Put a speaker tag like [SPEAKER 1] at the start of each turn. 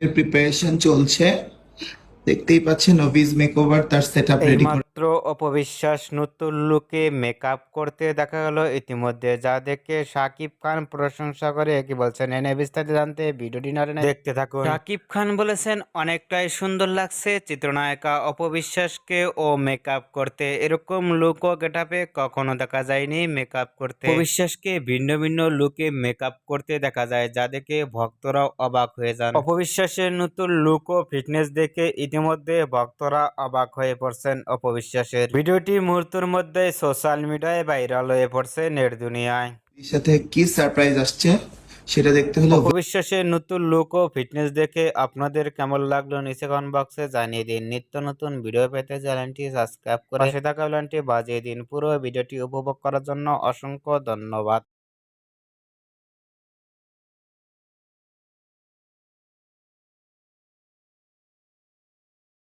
[SPEAKER 1] এর প্রিপারেশন চলছে। দেখতেই পাচ্ছেন নভিজ মেকওভার তার সেটআপ রেডি করে।
[SPEAKER 2] এইমাত্র অপবিশ্বাস নতুন লুকে মেকআপ করতে দেখা গেল ইতিমধ্যে, যা দেখে শাকিব খান প্রশংসা করে কি বলছেন এনে বিস্তারিত জানতে ভিডিওটি না টেনে দেখতে থাকুন। শাকিব খান বলেছেন অনেকটাই সুন্দর লাগছে চিত্রনায়িকা অপবিশ্বাসকে ও মেকআপ করতে, এরকম লুক ও গেটআপে কখনো দেখা যায়নি মেকআপ করতে। অপবিশ্বাসকে ভিন্ন ভিন্ন লুকে মেকআপ করতে দেখা যায়, যা দেখে ভক্তরাও অবাক হয়ে যান। অপবিশ্বাসের নতুন লুক ও ফিটনেস দেখে ইতিমধ্যে ভক্তরা অবাক হয়ে পড়ছেন অপবিশ্বাসের। ভিডিওটি মুহূর্তের মধ্যে সোশ্যাল মিডিয়ায় ভাইরাল হয়ে পড়ছে নেট দুনিয়ায়।
[SPEAKER 1] এর সাথে কি সারপ্রাইজ আসছে সেটা দেখতে হলে
[SPEAKER 2] অপবিশ্বাসের নতুন লুক ও ফিটনেস দেখে আপনাদের কেমন লাগলো নিচে কমেন্ট বক্সে জানিয়ে দিন। নিত্য নতুন ভিডিও পেতে চ্যানেলটি সাবস্ক্রাইব করে পাশে থাকা বেলটি বাজিয়ে দিন। পুরো ভিডিওটি উপভোগ করার জন্য অসংখ্য ধন্যবাদ।